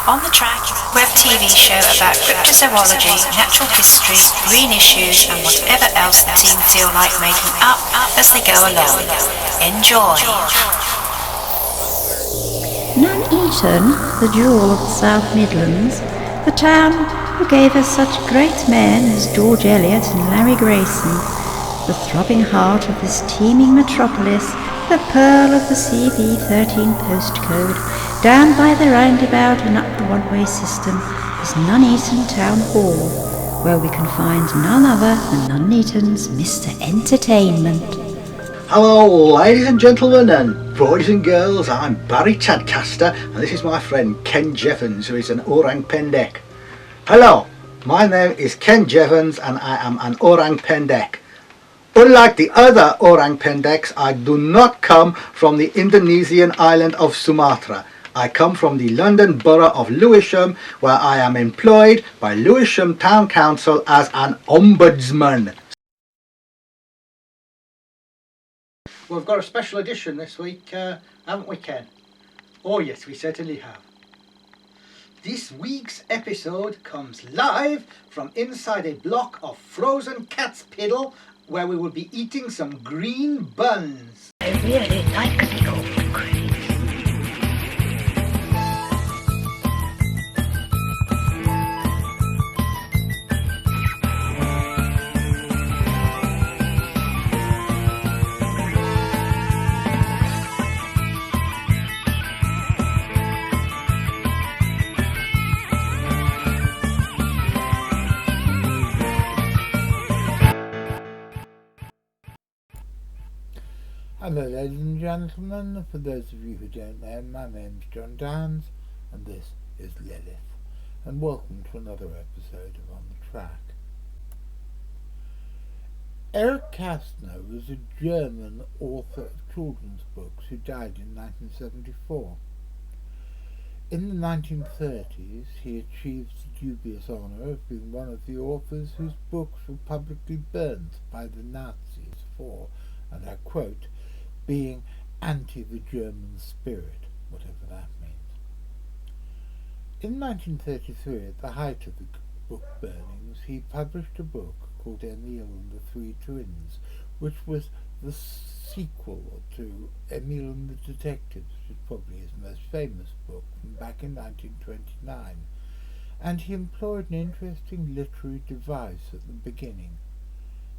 On the Track, webTV show about cryptozoology, natural history, green issues and whatever else the team feel like making up as they go along. Enjoy! Nuneaton, the jewel of the South Midlands, the town who gave us such great men as George Eliot and Larry Grayson, the throbbing heart of this teeming metropolis, the pearl of the CV13 postcode, down by the roundabout and up the one-way system is Nuneaton Town Hall, where we can find none other than Nuneaton's Mr. Entertainment. Hello ladies and gentlemen and boys and girls, I'm Barry Tadcaster and this is my friend Ken Jeffens, who is an orang Pendek. Hello, my name is Ken Jeffens and I am an orang Pendek. Unlike the other orang Pendeks, I do not come from the Indonesian island of Sumatra. I come from the London borough of Lewisham, where I am employed by Lewisham Town Council as an ombudsman. We've got a special edition this week, haven't we, Ken? Oh yes, we certainly have. This week's episode comes live from inside a block of frozen cat's piddle, where we will be eating some green buns. I really like your green. Hello ladies and gentlemen, for those of you who don't know, my name's Jon and this is Lilith, and welcome to another episode of On the Track. Erich Kastner was a German author of children's books who died in 1974. In the 1930s he achieved the dubious honour of being one of the authors whose books were publicly burnt by the Nazis for, and I quote, being anti the German spirit, whatever that means. In 1933, at the height of the book burnings, he published a book called Emil and the Three Twins, which was the sequel to Emil and the Detectives, which is probably his most famous book from back in 1929, and he employed an interesting literary device at the beginning.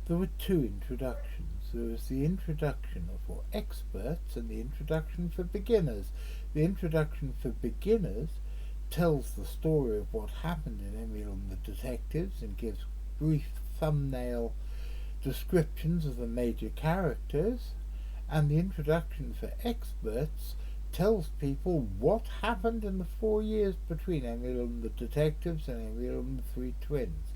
There were two introductions. There was the introduction for experts and the introduction for beginners. The introduction for beginners tells the story of what happened in Emil and the Detectives and gives brief thumbnail descriptions of the major characters, and the introduction for experts tells people what happened in the 4 years between Emil and the Detectives and Emil and the Three Twins.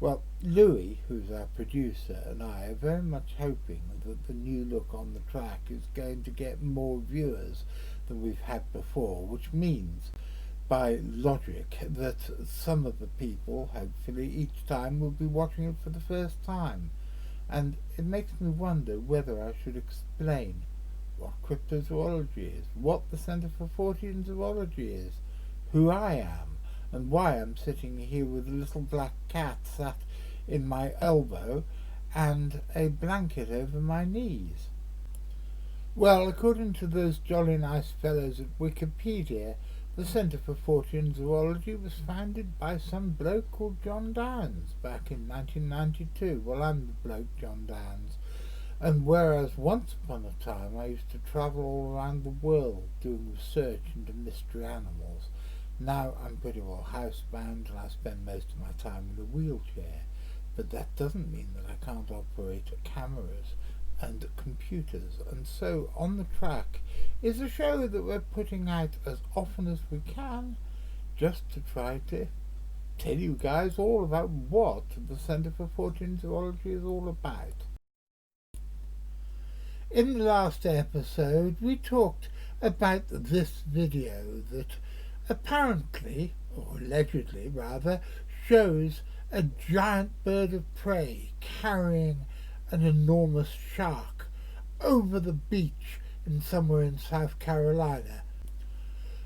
Well, Louie, who's our producer, and I are very much hoping that the new look on the track is going to get more viewers than we've had before, which means, by logic, that some of the people, hopefully, each time will be watching it for the first time. And it makes me wonder whether I should explain what cryptozoology is, what the Centre for Fortean Zoology is, who I am, and why I'm sitting here with a little black cat sat in my elbow and a blanket over my knees. Well, according to those jolly nice fellows at Wikipedia, the Centre for Fortean Zoology was founded by some bloke called Jon back in 1992. Well, I'm the bloke Jon, and whereas once upon a time I used to travel all around the world doing research into mystery animals, now I'm pretty well housebound and I spend most of my time in a wheelchair, but that doesn't mean that I can't operate cameras and computers, and so On the Track is a show that we're putting out as often as we can, just to try to tell you guys all about what the Centre for Fortean Zoology is all about. In the last episode we talked about this video that apparently, or allegedly rather, shows a giant bird of prey carrying an enormous shark over the beach somewhere in South Carolina.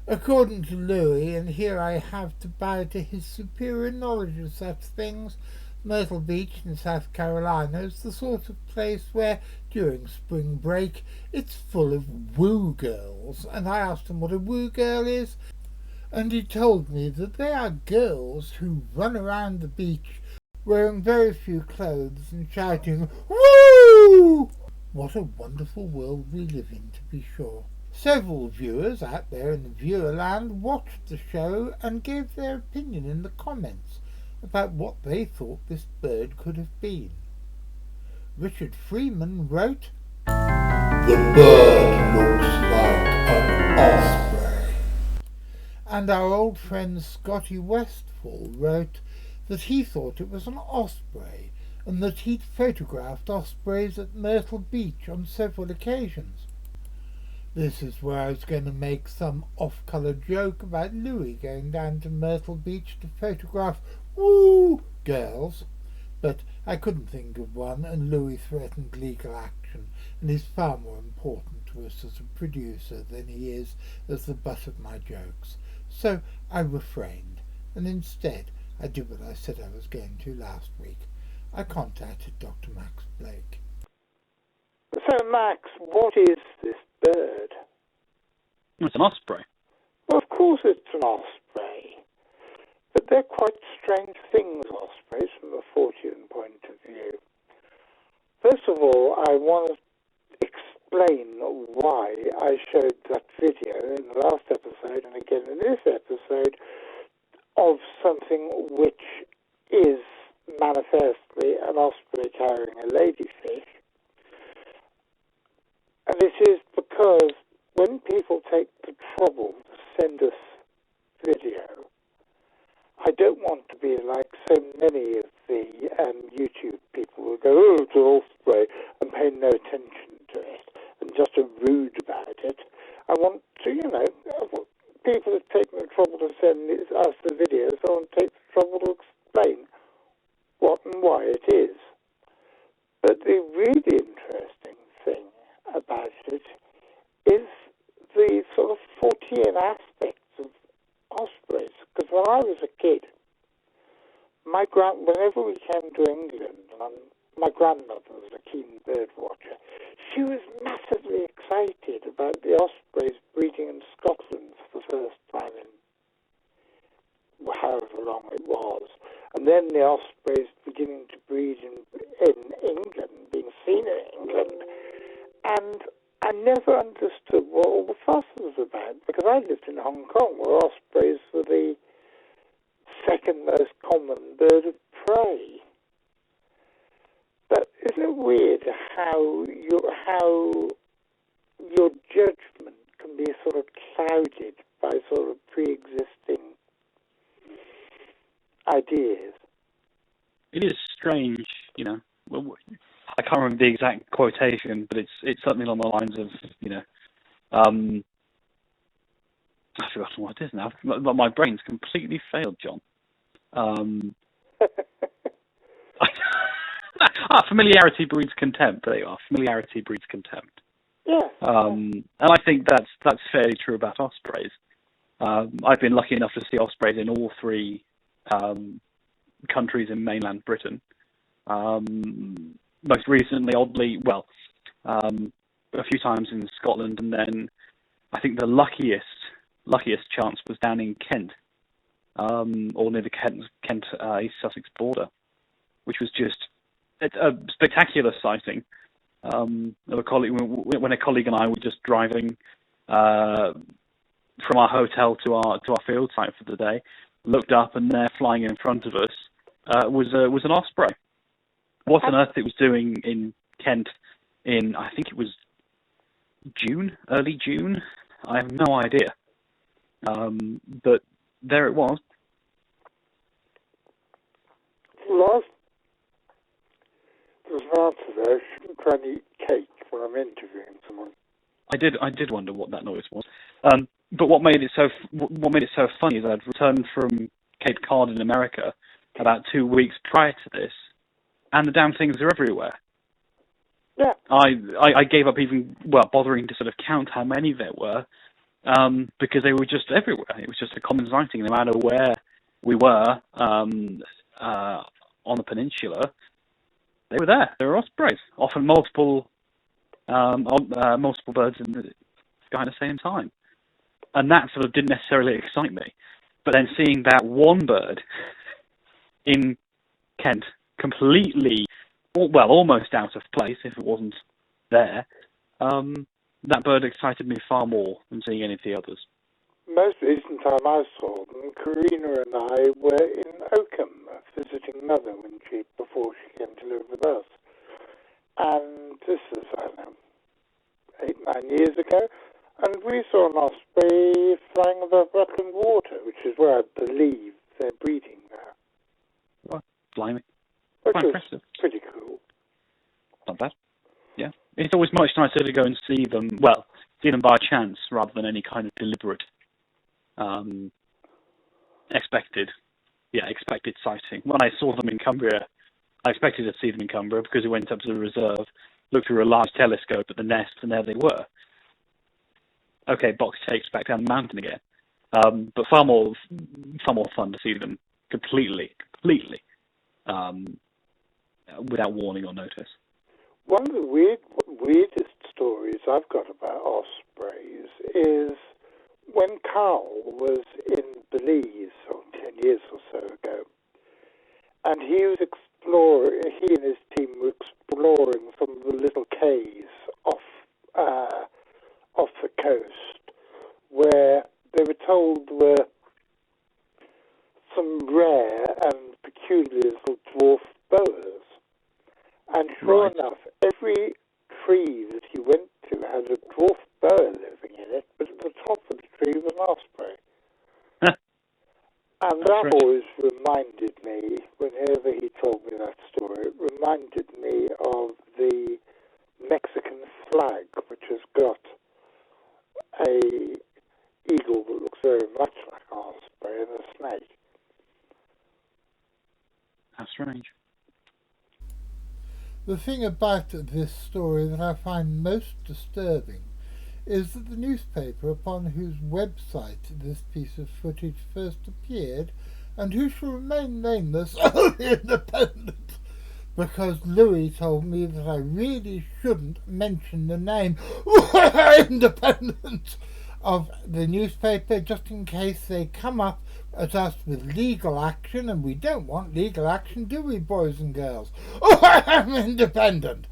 According to Louie, and here I have to bow to his superior knowledge of such things, Myrtle Beach in South Carolina is the sort of place where, during spring break, it's full of woo girls, and I asked him what a woo girl is, and he told me that they are girls who run around the beach wearing very few clothes and shouting, "Woo!" What a wonderful world we live in, to be sure. Several viewers out there in the viewerland watched the show and gave their opinion in the comments about what they thought this bird could have been. Richard Freeman wrote, "The bird looks like an osprey." And our old friend Scotty Westfall wrote that he thought it was an osprey and that he'd photographed ospreys at Myrtle Beach on several occasions. This is where I was going to make some off-colour joke about Louie going down to Myrtle Beach to photograph woo girls, but I couldn't think of one, and Louie threatened legal action, and is far more important to us as a producer than he is as the butt of my jokes. So I refrained, and instead I did what I said I was going to last week. I contacted Dr. Max Blake. So, Max, what is this bird? It's an osprey. Well, of course it's an osprey. But they're quite strange things, ospreys, from a Fortean point of view. First of all, I want to explain why I showed that video in the last episode and again in this episode of something which is manifestly an osprey carrying a ladyfish. And it is because when people take the trouble to send us video, I don't want to be like so many of the YouTube people who go, "Oh, it's an osprey," and pay no attention to it, and just are rude about it. I want to, people have taken the trouble to send us the videos, I want to take the trouble to explain what and why it is. But the really interesting thing about it is the sort of Fortean aspects of ospreys. Because when I was a kid, whenever we came to England, and my grandmother was a keen bird watcher, she was massively excited about the ospreys breeding in Scotland for the first time in however long it was. And then the ospreys beginning to breed in England, being seen in England. And I never understood what all the fuss was about, because I lived in Hong Kong, where ospreys were the second most common bird of prey. But isn't it weird how your judgment can be sort of clouded by sort of pre-existing ideas? It is strange, Well, I can't remember the exact quotation, but it's something along the lines of, I've forgotten what it is now. My brain's completely failed, John. Familiarity breeds contempt. There you are. Familiarity breeds contempt. Yeah. And I think that's fairly true about ospreys. I've been lucky enough to see ospreys in all three countries in mainland Britain. Most recently, oddly, a few times in Scotland, and then I think the luckiest chance was down in Kent, or near the Kent East Sussex border, which was just a spectacular sighting. Of a colleague, when a colleague and I were just driving from our hotel to our field site for the day, looked up, and there, flying in front of us, was an osprey. What on earth it was doing in Kent in, I think it was early June? I have no idea. But there it was. Last, there's an answer there. I shouldn't try and eat cake when I'm interviewing someone. I did wonder what that noise was. But what made it so funny is I'd returned from Cape Cod in America about 2 weeks prior to this, and the damn things are everywhere. Yeah. I gave up even bothering to sort of count how many there were, because they were just everywhere. It was just a common sighting, no matter where we were on the peninsula. They were there. They were ospreys, often multiple birds in the sky at the same time, and that sort of didn't necessarily excite me. But then seeing that one bird in Kent, completely, well, almost out of place if it wasn't there, that bird excited me far more than seeing any of the others. Most recent time I saw them, Karina and I were in Oakham visiting Mother before she came to live with us. And this is, I don't know, 8-9 years ago, and we saw an osprey flying above Rutland water, which is where I believe they're breeding now. Well, blimey. Which Quite was impressive. pretty cool. Not bad. Yeah. It's always much nicer to go and see them by chance rather than any kind of deliberate, expected sighting. When I saw them in Cumbria, I expected to see them in Cumbria because we went up to the reserve, looked through a large telescope at the nest, and there they were. Okay, box takes back down the mountain again. But far more fun to see them completely, without warning or notice. One of the weirdest stories I've got about ospreys is when Carl was in Belize 10 years or so ago, and he and his team were exploring some of the little cays off the coast, where they were told were some rare and peculiar little dwarf boas. And sure enough, every tree that he went to had a dwarf boa living in it, but at the top of the tree was an osprey. And that always reminded me, whenever he told me that story, it reminded me of the Mexican flag, which has got a eagle that looks very much like an osprey and a snake. How strange. The thing about this story that I find most disturbing is that the newspaper upon whose website this piece of footage first appeared, and who shall remain nameless, The Independent, because Louie told me that I really shouldn't mention the name Independent of the newspaper, just in case they come up at us with legal action, and we don't want legal action, do we, boys and girls? I am independent.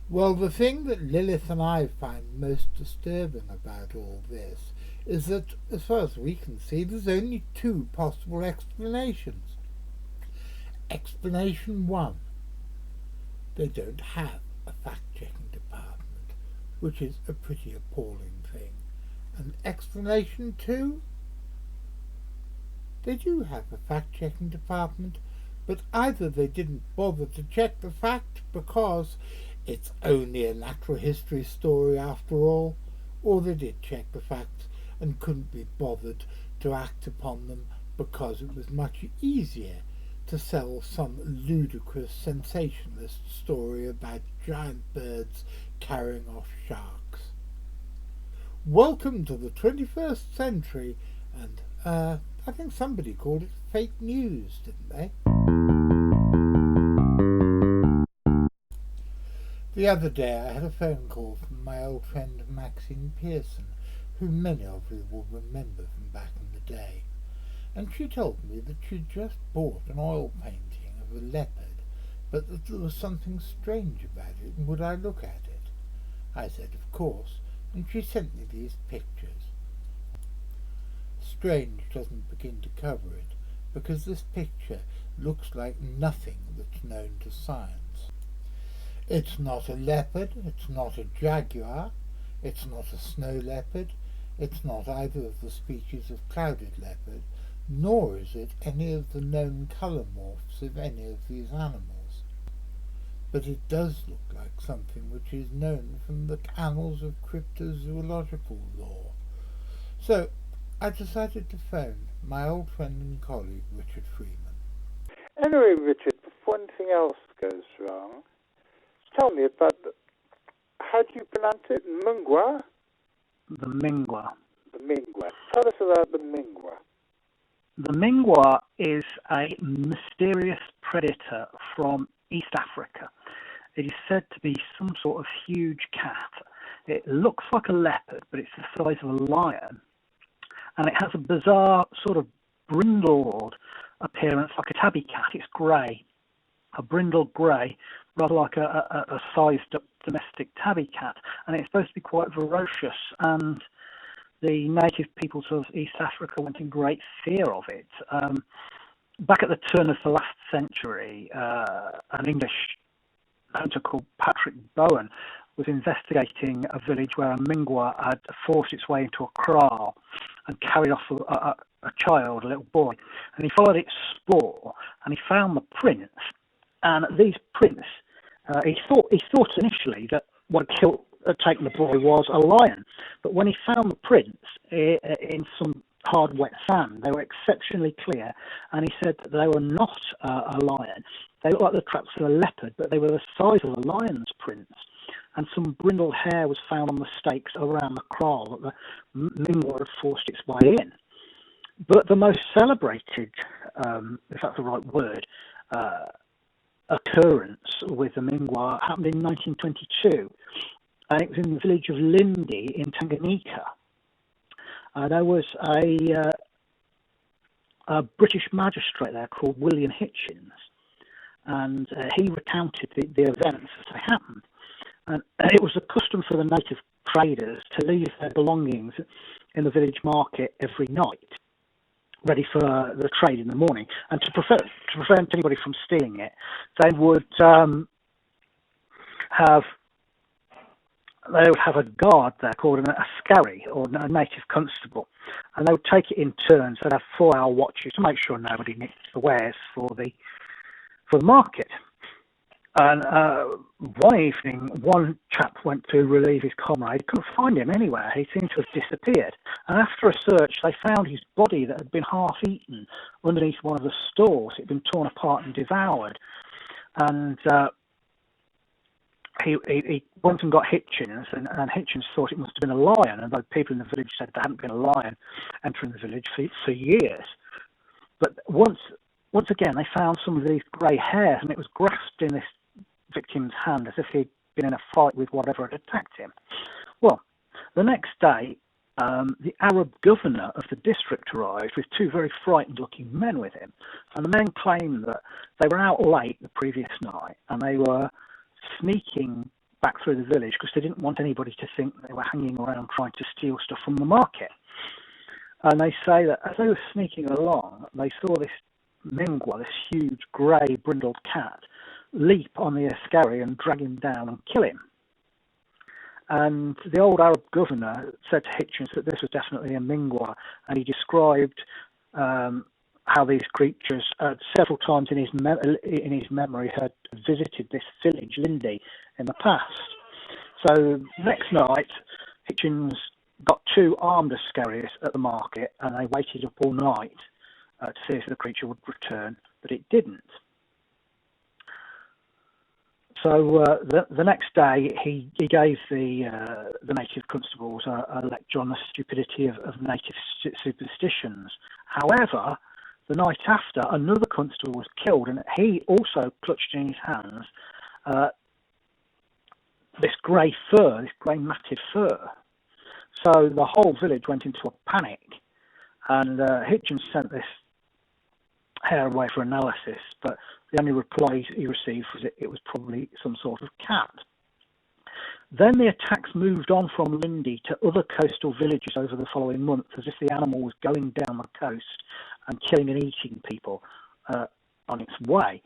Well, the thing that Lilith and I find most disturbing about all this is that, as far as we can see, there's only two possible explanations. Explanation 1, they don't have a fact-checking department, which is a pretty appalling thing. And explanation 2, they do have a fact-checking department, but either they didn't bother to check the fact because it's only a natural history story after all, or they did check the facts and couldn't be bothered to act upon them because it was much easier to sell some ludicrous sensationalist story about giant birds carrying off sharks. Welcome to the 21st century, and I think somebody called it fake news, didn't they? The other day I had a phone call from my old friend Maxine Pearson, who many of you will remember from back in the day, and she told me that she'd just bought an oil painting of a leopard, but that there was something strange about it, and would I look at it? I said of course, and she sent me these pictures. Strange doesn't begin to cover it, because this picture looks like nothing that's known to science. It's not a leopard, it's not a jaguar, it's not a snow leopard, it's not either of the species of clouded leopard, nor is it any of the known colour morphs of any of these animals. But it does look like something which is known from the annals of cryptozoological lore. So I decided to phone my old friend and colleague Richard Freeman. Anyway, Richard, before anything else goes wrong, tell me about how do you pronounce it? Mngwa? The Mngwa. the Mngwa. Tell us about the Mngwa. The Mngwa is a mysterious predator from East Africa. It is said to be some sort of huge cat. It looks like a leopard, but it's the size of a lion. And it has a bizarre sort of brindled appearance, like a tabby cat. It's grey, a brindled grey, rather like a sized up domestic tabby cat. And it's supposed to be quite ferocious. And the native peoples of East Africa went in great fear of it. Back at the turn of the last century, an English hunter called Patrick Bowen was investigating a village where a Mngwa had forced its way into a kraal and carried off a child, a little boy. And he followed its spoor and he found the prints. And these prints, he thought initially that what had taken the boy was a lion. But when he found the prints in some hard, wet sand, they were exceptionally clear. And he said that they were not a lion. They looked like the tracks of a leopard, but they were the size of a lion's prints. And some brindled hair was found on the stakes around the kraal that the Mngwa had forced its way in. But the most celebrated, if that's the right word, occurrence with the Mngwa happened in 1922. And it was in the village of Lindi in Tanganyika. There was a British magistrate there called William Hitchens. And he recounted the events as they happened. And it was a custom for the native traders to leave their belongings in the village market every night, ready for the trade in the morning. And to prevent anybody from stealing it, they would have a guard there called an askari, or a native constable, and they would take it in turns. They'd have 4-hour watches to make sure nobody nicked the wares for the market. And one evening, one chap went to relieve his comrade. He couldn't find him anywhere. He seemed to have disappeared. And after a search, they found his body that had been half-eaten underneath one of the stores. It had been torn apart and devoured. And he went and got Hitchens, and Hitchens thought it must have been a lion, although people in the village said there hadn't been a lion entering the village for years. But once again, they found some of these grey hairs, and it was grasped in this victim's hand as if he'd been in a fight with whatever had attacked him. Well, the next day, the Arab governor of the district arrived with 2 very frightened-looking men with him, and the men claimed that they were out late the previous night, and they were sneaking back through the village because they didn't want anybody to think they were hanging around trying to steal stuff from the market. And they say that as they were sneaking along, they saw this Mngwa, this huge grey brindled cat, leap on the askari and drag him down and kill him. And the old Arab governor said to Hitchens that this was definitely a Mngwa, and he described how these creatures several times in his memory had visited this village, Lindi, in the past. So next night, Hitchens got 2 armed askaris at the market, and they waited up all night to see if the creature would return, but it didn't. So the next day, he gave the native constables a lecture on the stupidity of native superstitions. However, the night after, another constable was killed, and he also clutched in his hands this grey fur, this grey matted fur. So the whole village went into a panic, and Hitchens sent this hair away for analysis, but the only reply he received was it was probably some sort of cat. Then the attacks moved on from Lindi to other coastal villages over the following month, as if the animal was going down the coast and killing and eating people on its way.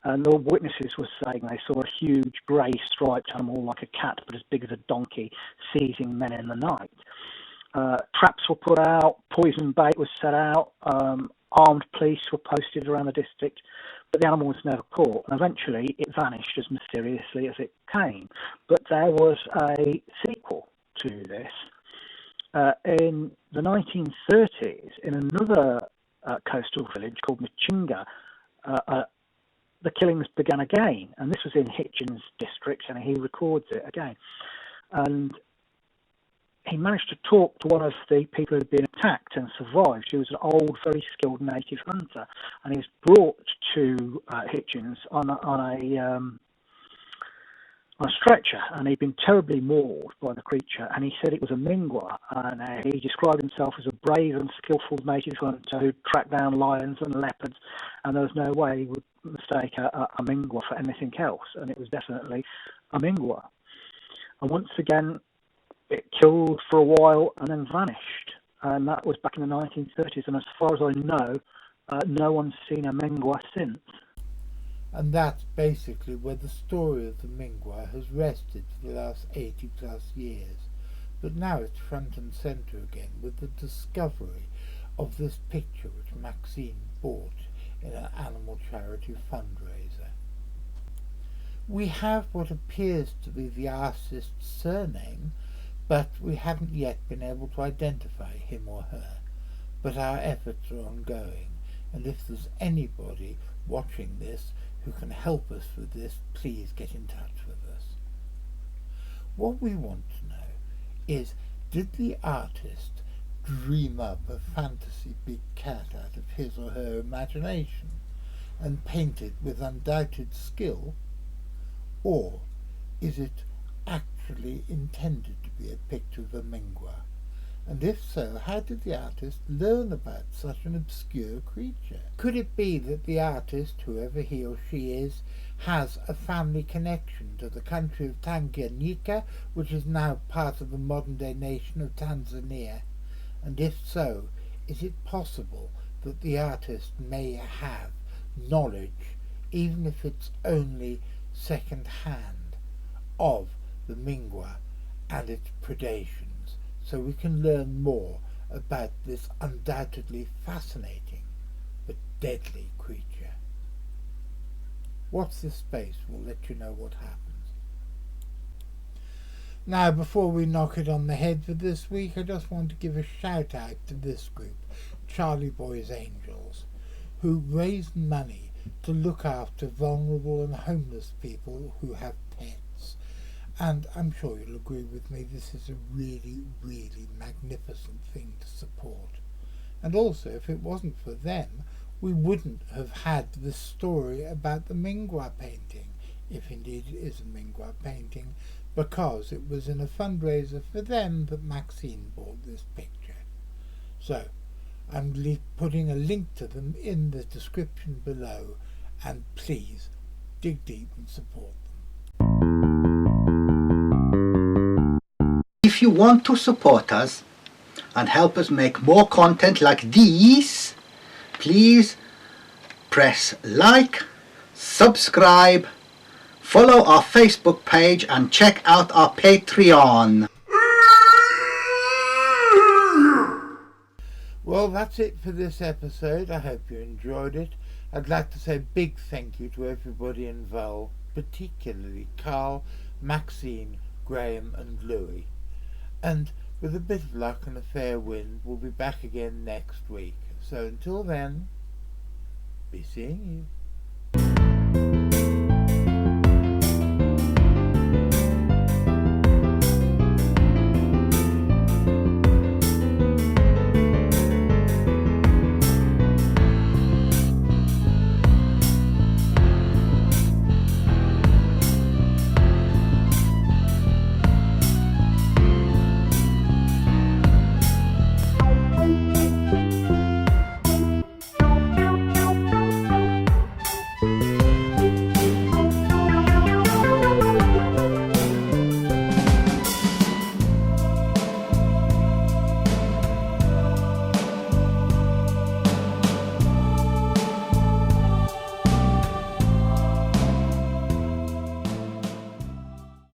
And the witnesses were saying they saw a huge grey striped animal like a cat, but as big as a donkey, seizing men in the night. Traps were put out, poison bait was set out, armed police were posted around the district, but the animal was never caught, and eventually it vanished as mysteriously as it came. But there was a sequel to this. In the 1930s, in another coastal village called Mngwa, the killings began again, and this was in Hitchens' district, and he records it again. And he managed to talk to one of the people who had been attacked and survived. She was an old, very skilled native hunter, and he was brought to Hitchens on a stretcher, and he'd been terribly mauled by the creature, and he said it was a Mngwa, and he described himself as a brave and skillful native hunter who tracked down lions and leopards, and there was no way he would mistake a Mngwa for anything else, and it was definitely a Mngwa. And once again, it killed for a while and then vanished, and that was back in the 1930s, and as far as I know, no one's seen a Mngwa since. And that's basically where the story of the Mngwa has rested for the last 80 plus years. But now it's front and centre again with the discovery of this picture which Maxine bought in an animal charity fundraiser. We have what appears to be the artist's surname, but we haven't yet been able to identify him or her. But our efforts are ongoing, and if there's anybody watching this who can help us with this, please get in touch with us. What we want to know is, did the artist dream up a fantasy big cat out of his or her imagination and paint it with undoubted skill, or is it actually intended to be a picture of a Mngwa? And if so, how did the artist learn about such an obscure creature? Could it be that the artist, whoever he or she is, has a family connection to the country of Tanganyika, which is now part of the modern-day nation of Tanzania? And if so, is it possible that the artist may have knowledge, even if it's only second-hand, of the Mngwa and its predations, so we can learn more about this undoubtedly fascinating but deadly creature? Watch this space, we'll let you know what happens. Now, before we knock it on the head for this week, I just want to give a shout out to this group, Charlie Boys Angels, who raised money to look after vulnerable and homeless people who have pets. And I'm sure you'll agree with me, this is a really, really magnificent thing to support. And also, if it wasn't for them, we wouldn't have had this story about the Mngwa painting, if indeed it is a Mngwa painting, because it was in a fundraiser for them that Maxine bought this picture. So, I'm putting a link to them in the description below, and please dig deep and support them. If you want to support us and help us make more content like these, please press like, subscribe, follow our Facebook page and check out our Patreon. Well, that's it for this episode. I hope you enjoyed it. I'd like to say a big thank you to everybody involved, particularly Carl, Maxine, Graham and Louie. And with a bit of luck and a fair wind, we'll be back again next week. So until then, be seeing you.